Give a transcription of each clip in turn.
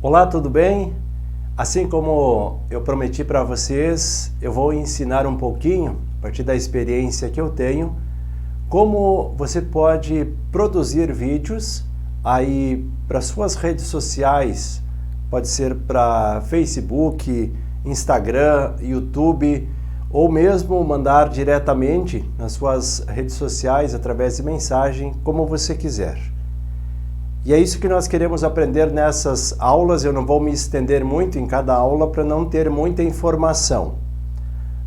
Olá, tudo bem? Assim como eu prometi para vocês, eu vou ensinar um pouquinho, a partir da experiência que eu tenho, como você pode produzir vídeos aí para suas redes sociais, pode ser para Facebook, Instagram, YouTube, ou mesmo mandar diretamente nas suas redes sociais através de mensagem, como você quiser. E é isso que nós queremos aprender nessas aulas. Eu não vou me estender muito em cada aula para não ter muita informação.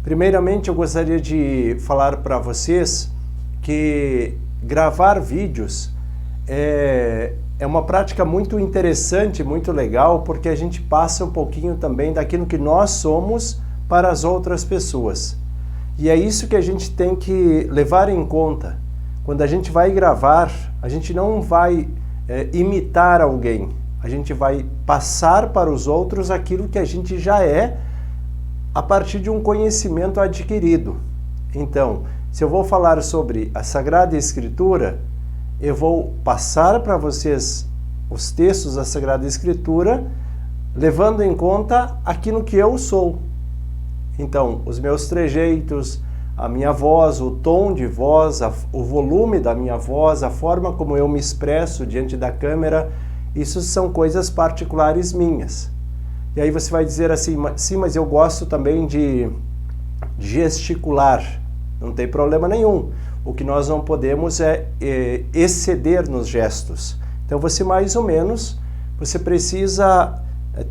Primeiramente, eu gostaria de falar para vocês que gravar vídeos é uma prática muito interessante, muito legal, porque a gente passa um pouquinho também daquilo que nós somos para as outras pessoas. E é isso que a gente tem que levar em conta. Quando a gente vai gravar, a gente não vai imitar alguém, a gente vai passar para os outros aquilo que a gente já é a partir de um conhecimento adquirido. Então, se eu vou falar sobre a Sagrada Escritura, eu vou passar para vocês os textos da Sagrada Escritura, levando em conta aquilo que eu sou. Então, os meus trejeitos, a minha voz, o tom de voz, o volume da minha voz, a forma como eu me expresso diante da câmera, isso são coisas particulares minhas. E aí você vai dizer assim, sim, mas eu gosto também de gesticular. Não tem problema nenhum. O que nós não podemos é exceder nos gestos. Então você mais ou menos, você precisa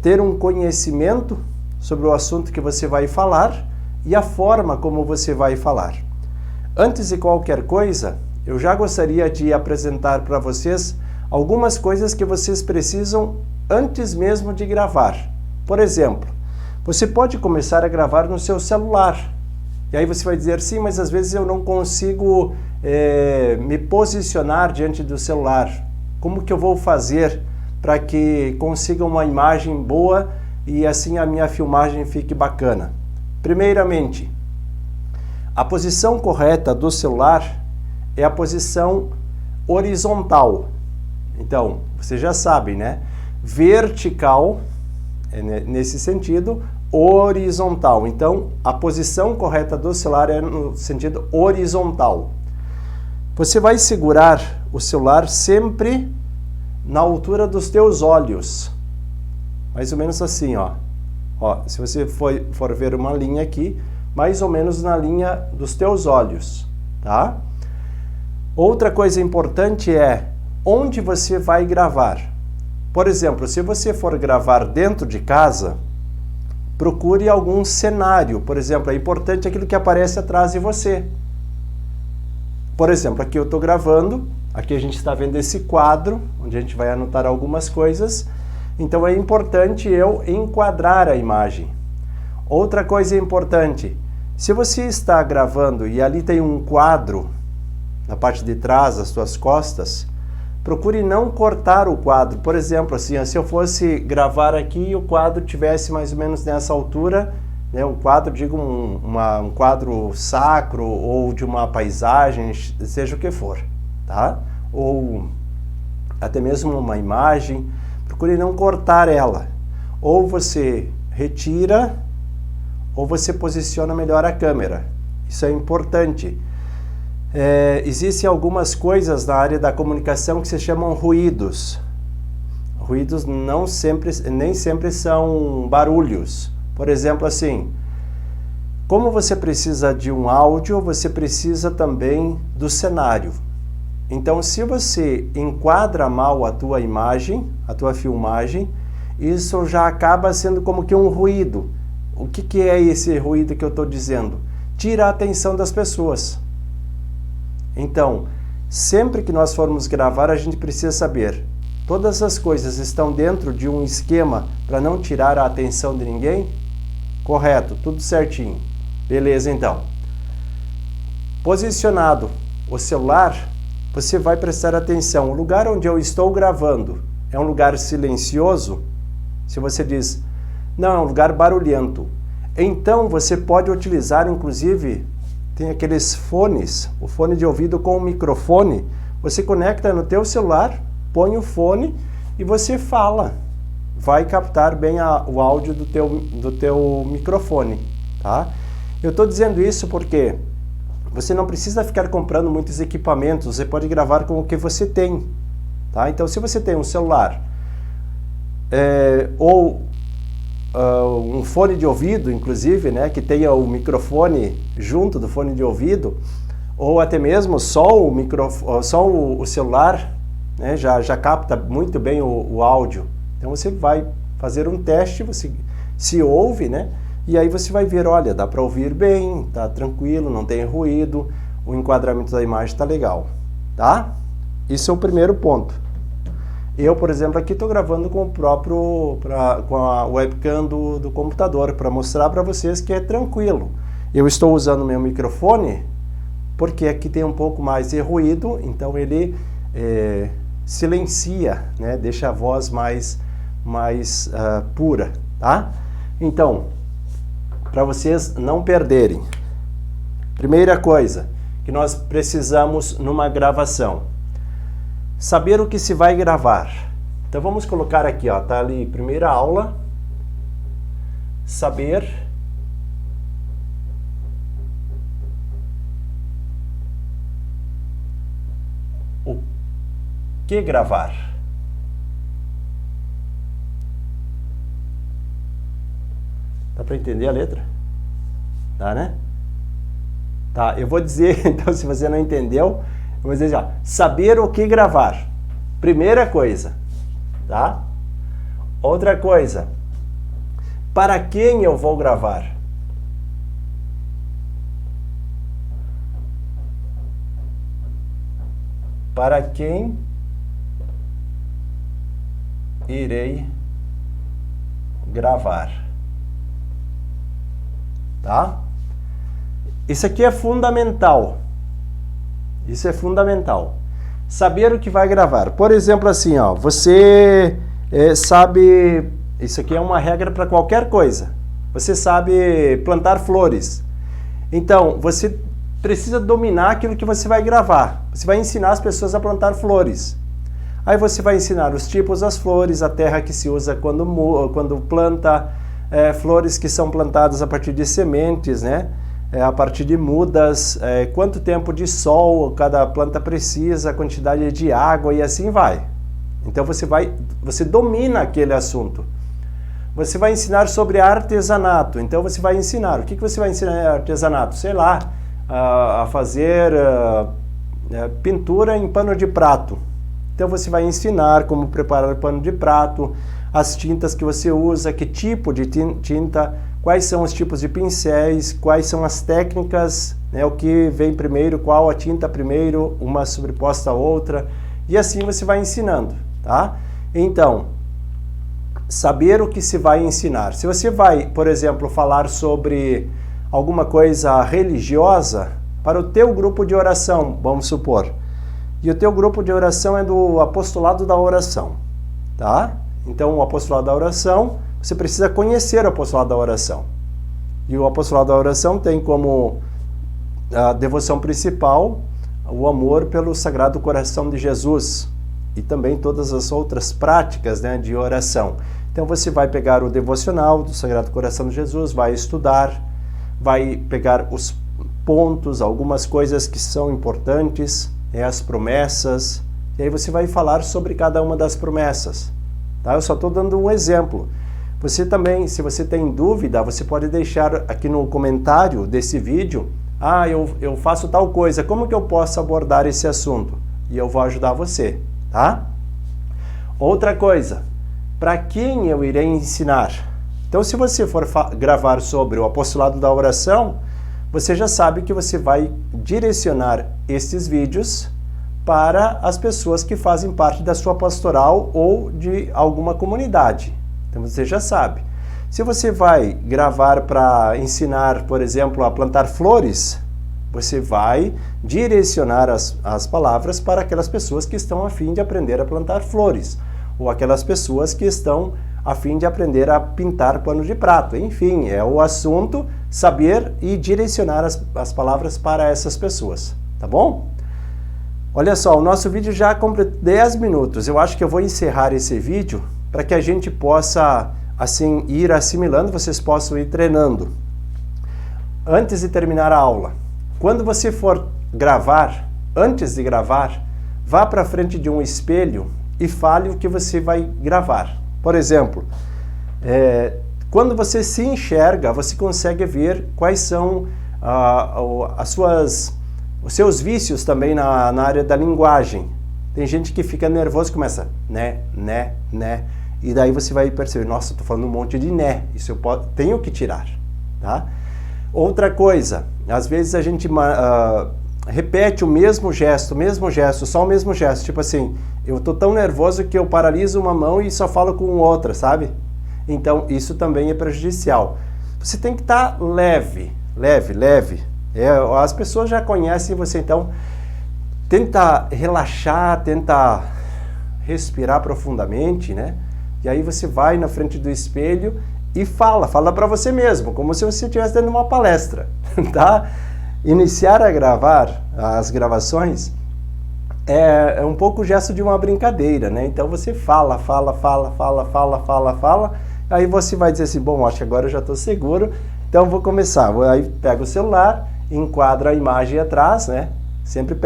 ter um conhecimento sobre o assunto que você vai falar e a forma como você vai falar. Antes de qualquer coisa, eu já gostaria de apresentar para vocês algumas coisas que vocês precisam antes mesmo de gravar. Por exemplo, você pode começar a gravar no seu celular. E aí você vai dizer, sim, mas às vezes eu não consigo me posicionar diante do celular. Como que eu vou fazer para que consiga uma imagem boa e assim a minha filmagem fique bacana? Primeiramente, a posição correta do celular é a posição horizontal. Então, você já sabe, né? Vertical, nesse sentido, horizontal. Então, a posição correta do celular é no sentido horizontal. Você vai segurar o celular sempre na altura dos teus olhos. Mais ou menos assim, ó. Se você for ver uma linha aqui, mais ou menos na linha dos teus olhos, tá? Outra coisa importante é onde você vai gravar. Por exemplo, se você for gravar dentro de casa, procure algum cenário. Por exemplo, é importante aquilo que aparece atrás de você. Por exemplo, aqui eu estou gravando, aqui a gente está vendo esse quadro, onde a gente vai anotar algumas coisas. Então é importante eu enquadrar a imagem. Outra coisa importante, se você está gravando e ali tem um quadro na parte de trás das suas costas, procure não cortar o quadro. Por exemplo, assim, se eu fosse gravar aqui e o quadro tivesse mais ou menos nessa altura, né, um quadro, digo um quadro sacro ou de uma paisagem, seja o que for, tá? Ou até mesmo uma imagem, procure não cortar ela. Ou você retira, ou você posiciona melhor a câmera. Isso é importante. Existem algumas coisas na área da comunicação que se chamam ruídos. Ruídos nem sempre são barulhos. Por exemplo, assim, como você precisa de um áudio, você precisa também do cenário. Então, se você enquadra mal a tua imagem, a tua filmagem, isso já acaba sendo como que um ruído. O que é esse ruído que eu estou dizendo? Tira a atenção das pessoas. Então, sempre que nós formos gravar, a gente precisa saber, todas as coisas estão dentro de um esquema para não tirar a atenção de ninguém? Correto, tudo certinho. Beleza, então. Posicionado o celular, você vai prestar atenção. O lugar onde eu estou gravando é um lugar silencioso? Se você diz, não, é um lugar barulhento. Então, você pode utilizar, inclusive, tem aqueles fones, o fone de ouvido com o microfone. Você conecta no teu celular, põe o fone e você fala. vai captar bem o áudio do teu microfone, tá? Eu estou dizendo isso porque você não precisa ficar comprando muitos equipamentos, você pode gravar com o que você tem, tá? Então, se você tem um celular ou um fone de ouvido, inclusive, né, que tenha o microfone junto do fone de ouvido, ou até mesmo só o celular, né, já capta muito bem o áudio. Então você vai fazer um teste, você se ouve, né, e aí você vai ver, olha, dá para ouvir bem, tá tranquilo, não tem ruído, o enquadramento da imagem está legal, tá? Isso é o primeiro ponto. Eu, por exemplo, aqui estou gravando com com a webcam do computador para mostrar para vocês que é tranquilo. Eu estou usando o meu microfone porque aqui tem um pouco mais de ruído, então ele silencia, né? Deixa a voz mais pura, tá? Então, para vocês não perderem, primeira coisa que nós precisamos numa gravação, saber o que se vai gravar. Então vamos colocar aqui, ó, tá ali, primeira aula, saber o que gravar. Dá para entender a letra? Tá, né? Tá, eu vou dizer, então, se você não entendeu, eu vou dizer já, saber o que gravar. Primeira coisa, tá? Outra coisa, para quem eu vou gravar? Para quem irei gravar, tá? Isso aqui é fundamental. Isso é fundamental. Saber o que vai gravar. Por exemplo, assim, ó, você sabe, isso aqui é uma regra para qualquer coisa. Você sabe plantar flores. Então, você precisa dominar aquilo que você vai gravar. Você vai ensinar as pessoas a plantar flores. Aí você vai ensinar os tipos das flores, a terra que se usa quando planta, flores que são plantadas a partir de sementes, né? A partir de mudas, quanto tempo de sol cada planta precisa, a quantidade de água e assim vai. Então você domina aquele assunto. Você vai ensinar sobre artesanato. Então você vai ensinar. O que você vai ensinar em artesanato? Sei lá, a fazer pintura em pano de prato. Então você vai ensinar como preparar pano de prato, as tintas que você usa, que tipo de tinta, quais são os tipos de pincéis, quais são as técnicas, né, o que vem primeiro, qual a tinta primeiro, uma sobreposta à outra, e assim você vai ensinando, tá? Então, saber o que se vai ensinar. Se você vai, por exemplo, falar sobre alguma coisa religiosa, para o teu grupo de oração, vamos supor, e o teu grupo de oração é do apostolado da oração, tá? Então, o apostolado da oração, você precisa conhecer o apostolado da oração. E o apostolado da oração tem como a devoção principal o amor pelo Sagrado Coração de Jesus e também todas as outras práticas, né, de oração. Então você vai pegar o devocional do Sagrado Coração de Jesus, vai estudar, vai pegar os pontos, algumas coisas que são importantes, as promessas, e aí você vai falar sobre cada uma das promessas. Tá? Eu só estou dando um exemplo. Você também, se você tem dúvida, você pode deixar aqui no comentário desse vídeo, eu faço tal coisa, como que eu posso abordar esse assunto? E eu vou ajudar você, tá? Outra coisa, para quem eu irei ensinar? Então, se você for gravar sobre o apostolado da oração, você já sabe que você vai direcionar estes vídeos para as pessoas que fazem parte da sua pastoral ou de alguma comunidade. Então você já sabe. Se você vai gravar para ensinar, por exemplo, a plantar flores, você vai direcionar as palavras para aquelas pessoas que estão a fim de aprender a plantar flores, ou aquelas pessoas que estão a fim de aprender a pintar pano de prato. Enfim, é o assunto, saber e direcionar as palavras para essas pessoas, tá bom? Olha só, o nosso vídeo já completou 10 minutos. Eu acho que eu vou encerrar esse vídeo para que a gente possa assim ir assimilando, vocês possam ir treinando. Antes de terminar a aula, quando você for gravar, antes de gravar, vá para frente de um espelho e fale o que você vai gravar. Por exemplo, quando você se enxerga, você consegue ver quais são os seus vícios também na área da linguagem. Tem gente que fica nervoso e começa né, e daí você vai perceber, nossa, estou falando um monte de né, isso eu tenho que tirar, tá? Outra coisa, às vezes a gente repete o mesmo gesto, só o mesmo gesto, tipo assim, eu estou tão nervoso que eu paraliso uma mão e só falo com outra, sabe? Então, isso também é prejudicial. Você tem que estar leve. As pessoas já conhecem você, então tenta relaxar, tenta respirar profundamente, né? E aí você vai na frente do espelho e fala para você mesmo, como se você estivesse dando uma palestra, tá? Iniciar a gravar as gravações é um pouco o gesto de uma brincadeira, né? Então você fala, aí você vai dizer assim, bom, acho que agora eu já estou seguro, então vou começar. Aí pega o celular, enquadra a imagem atrás, né? Sempre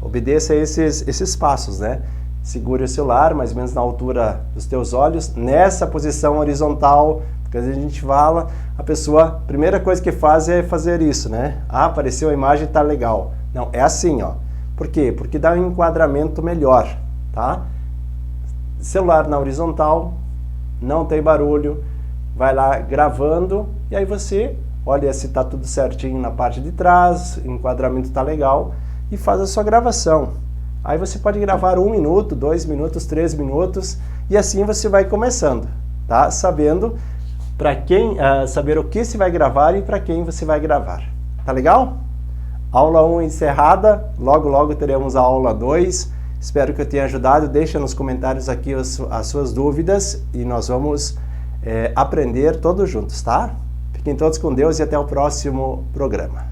obedeça esses passos, né? Segure o celular mais ou menos na altura dos teus olhos, nessa posição horizontal, porque às vezes a gente fala, a pessoa, a primeira coisa que faz é fazer isso, né? Ah, apareceu a imagem, tá legal. Não, é assim, ó. Por quê? Porque dá um enquadramento melhor, tá? Celular na horizontal, não tem barulho, vai lá gravando e aí você olha se tá tudo certinho na parte de trás, o enquadramento tá legal e faz a sua gravação. Aí você pode gravar 1 minuto, 2 minutos, 3 minutos e assim você vai começando, tá? Sabendo saber o que você vai gravar e para quem você vai gravar. Tá legal? Aula 1 encerrada, logo teremos a aula 2. Espero que eu tenha ajudado. Deixa nos comentários aqui as suas dúvidas e nós vamos aprender todos juntos, tá? Fiquem todos com Deus e até o próximo programa.